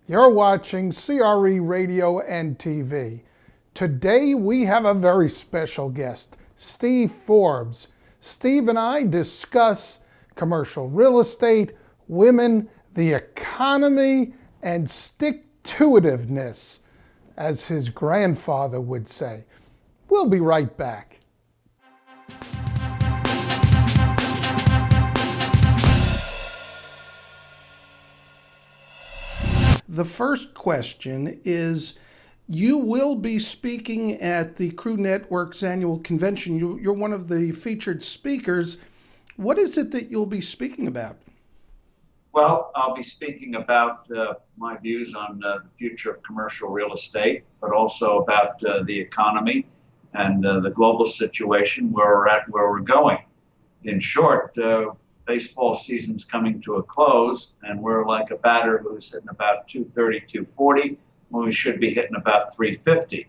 You're watching CRE Radio and TV. Today we have a very special guest, Steve Forbes. Steve and I discuss commercial real estate, women, the economy, and stick-to-itiveness, as his grandfather would say. We'll be right back. The first question is, you will be speaking at the Crew Network's annual convention. You're one of the featured speakers. What is it that you'll be speaking about? Well, I'll be speaking about my views on the future of commercial real estate, but also about the economy and the global situation, where we're at, where we're going. In short, baseball season's coming to a close, and we're like a batter who's hitting about 230, 240, when we should be hitting about 350.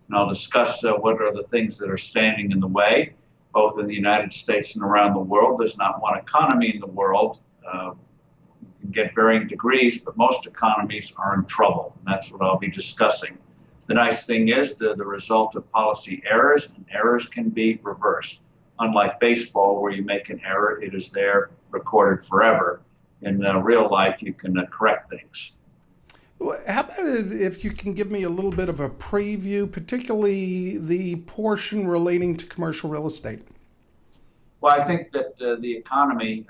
And I'll discuss what are the things that are standing in the way, both in the United States and around the world. There's not one economy in the world. You can get varying degrees, but most economies are in trouble, and that's what I'll be discussing. The nice thing is the result of policy errors, and errors can be reversed. Unlike baseball, where you make an error, it is there recorded forever. In real life, you can correct things. How about if you can give me a little bit of a preview, particularly the portion relating to commercial real estate? Well, I think that the economy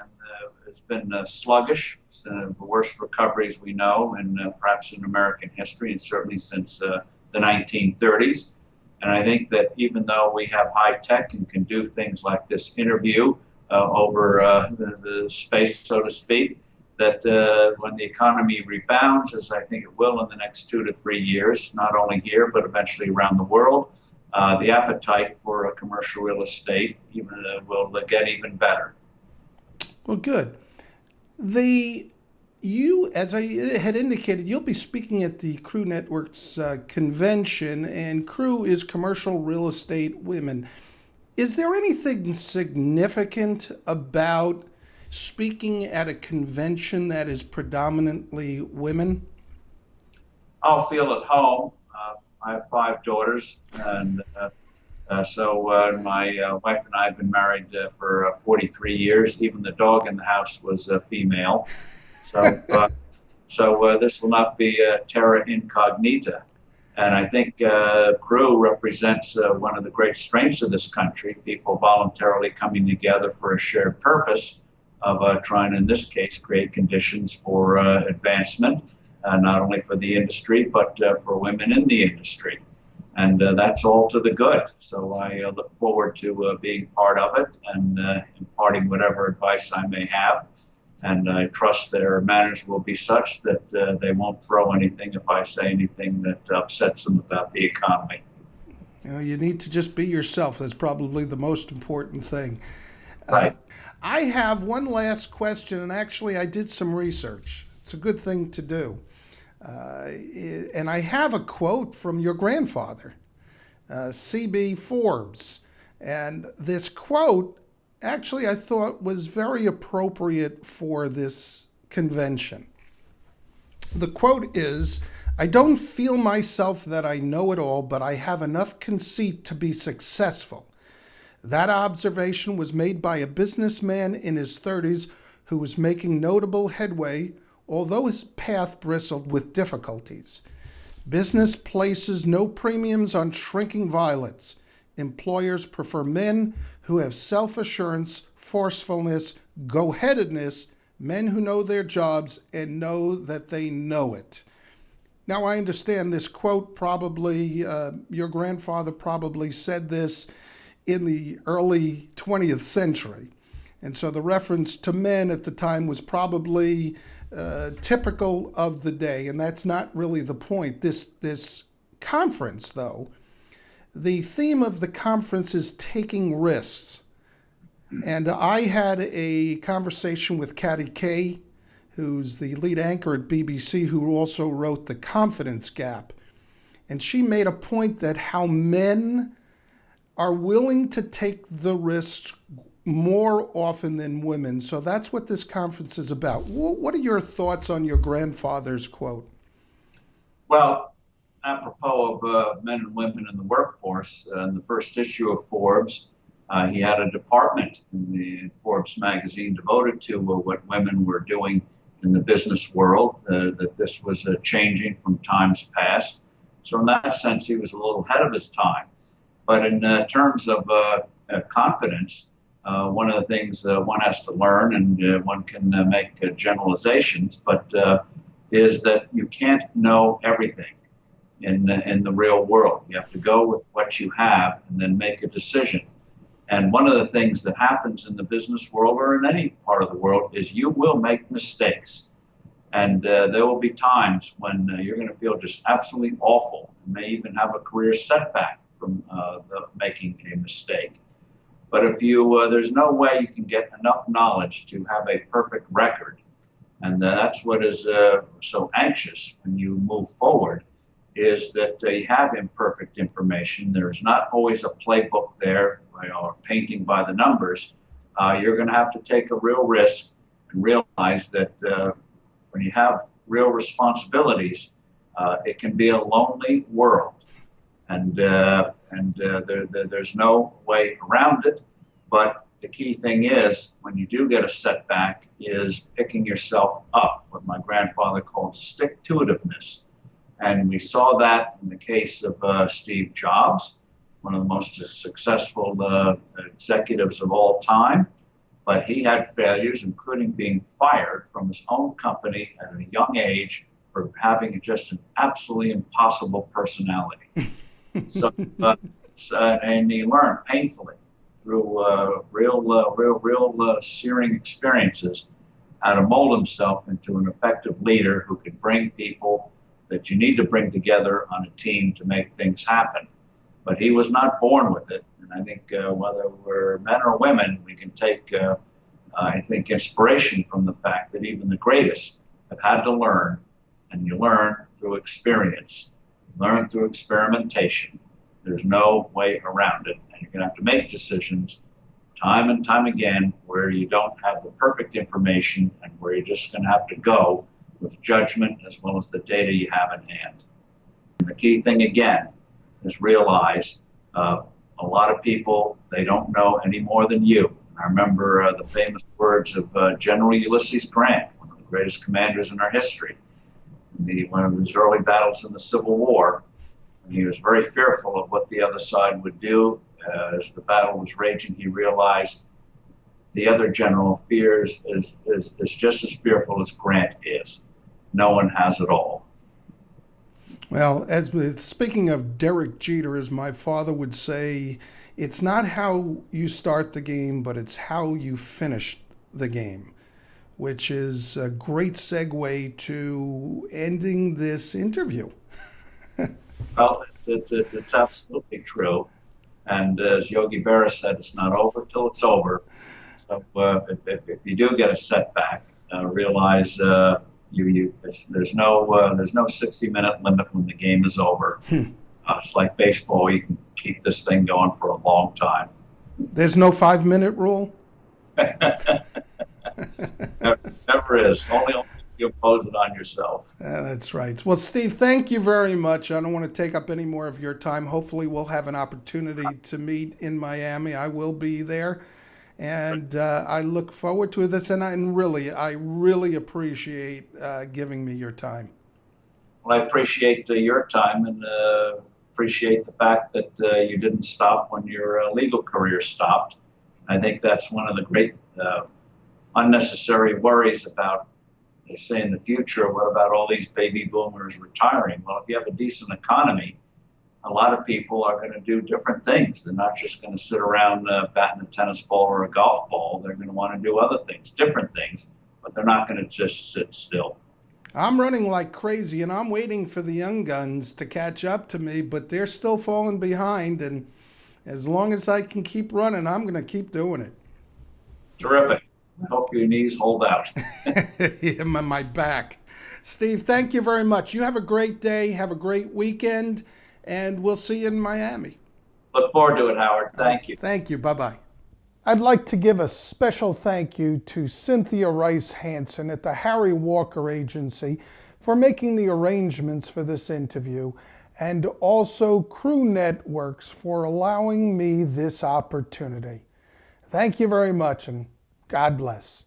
has been sluggish. It's the worst recoveries we know, and perhaps in American history, and certainly since the 1930s. And I think that even though we have high tech and can do things like this interview over the space, so to speak, that when the economy rebounds, as I think it will in the next 2 to 3 years, not only here, but eventually around the world, the appetite for commercial real estate will get even better. Well, good. You, as I had indicated, you'll be speaking at the Crew Network's convention, and Crew is commercial real estate women. Is there anything significant about speaking at a convention that is predominantly women? I'll feel at home. I have 5 daughters, and so my wife and I have been married for 43 years. Even the dog in the house was female. So this will not be terra incognita. And I think Crew represents one of the great strengths of this country, people voluntarily coming together for a shared purpose of trying, in this case, create conditions for advancement, not only for the industry, but for women in the industry. And that's all to the good. So I look forward to being part of it and imparting whatever advice I may have. And I trust their manners will be such that they won't throw anything if I say anything that upsets them about the economy. You need to just be yourself. That's probably the most important thing. Right. I have one last question, and actually I did some research. It's a good thing to do. And I have a quote from your grandfather, C.B. Forbes. And this quote, actually, I thought was very appropriate for this convention. The quote is, "I don't feel myself that I know it all, but I have enough conceit to be successful." That observation was made by a businessman in his 30s who was making notable headway, although his path bristled with difficulties. Business places no premiums on shrinking violets. Employers prefer men who have self-assurance, forcefulness, go-headedness, men who know their jobs and know that they know it. Now, I understand this quote probably, your grandfather probably said this in the early 20th century. And so the reference to men at the time was probably typical of the day, and that's not really the point. This conference, though, the theme of the conference is taking risks. And I had a conversation with Katty Kay, who's the lead anchor at BBC, who also wrote The Confidence Gap. And she made a point that how men are willing to take the risks more often than women. So that's what this conference is about. What are your thoughts on your grandfather's quote? Well, apropos of men and women in the workforce, in the first issue of Forbes, he had a department in the Forbes magazine devoted to what women were doing in the business world, that this was changing from times past. So in that sense, he was a little ahead of his time. But in terms of confidence, one of the things one has to learn, and one can make generalizations, but is that you can't know everything in the real world. You have to go with what you have and then make a decision. And one of the things that happens in the business world or in any part of the world is you will make mistakes. And there will be times when you're going to feel just absolutely awful and may even have a career setback from making a mistake. But if there's no way you can get enough knowledge to have a perfect record. And that's what is so anxious when you move forward, is that you have imperfect information. There is not always a playbook there, or painting by the numbers. You're going to have to take a real risk and realize that when you have real responsibilities, it can be a lonely world. And there's no way around it. But the key thing is, when you do get a setback, is picking yourself up, what my grandfather called stick-to-itiveness. And we saw that in the case of Steve Jobs, one of the most successful executives of all time. But he had failures, including being fired from his own company at a young age for having just an absolutely impossible personality. And he learned painfully through real searing experiences how to mold himself into an effective leader who could bring people that you need to bring together on a team to make things happen. But he was not born with it. And I think whether we're men or women, we can take, I think, inspiration from the fact that even the greatest have had to learn, and you learn through experience, learn through experimentation. There's no way around it. And you're going to have to make decisions time and time again where you don't have the perfect information and where you're just going to have to go with judgment as well as the data you have in hand. And the key thing, again, is realize a lot of people, they don't know any more than you. I remember the famous words of General Ulysses Grant, one of the greatest commanders in our history. In one of his early battles in the Civil War, and he was very fearful of what the other side would do. As the battle was raging, he realized the other general fears is just as fearful as Grant is. No one has it all. Well, speaking of Derek Jeter, as my father would say, it's not how you start the game, but it's how you finish the game, which is a great segue to ending this interview. Well, it's absolutely true. And as Yogi Berra said, it's not over till it's over. So if you do get a setback, realize there's no 60-minute limit when the game is over. It's like baseball; you can keep this thing going for a long time. There's no 5-minute rule. Never is. Only you impose it on yourself. That's right. Well, Steve, thank you very much. I don't want to take up any more of your time. Hopefully, we'll have an opportunity to meet in Miami. I will be there. And I look forward to this, and I really appreciate giving me your time. Well, I appreciate your time, and appreciate the fact that you didn't stop when your legal career stopped. I think that's one of the great unnecessary worries about, they say in the future, what about all these baby boomers retiring? Well, if you have a decent economy, a lot of people are going to do different things. They're not just going to sit around batting a tennis ball or a golf ball. They're going to want to do other things, different things, but they're not going to just sit still. I'm running like crazy, and I'm waiting for the young guns to catch up to me, but they're still falling behind. And as long as I can keep running, I'm going to keep doing it. Terrific. I hope your knees hold out. Yeah, my back. Steve, thank you very much. You have a great day. Have a great weekend. And we'll see you in Miami. Look forward to it, Howard. Thank you. Thank you. Bye-bye. I'd like to give a special thank you to Cynthia Rice Hansen at the Harry Walker Agency for making the arrangements for this interview, and also Crew Networks for allowing me this opportunity. Thank you very much, and God bless.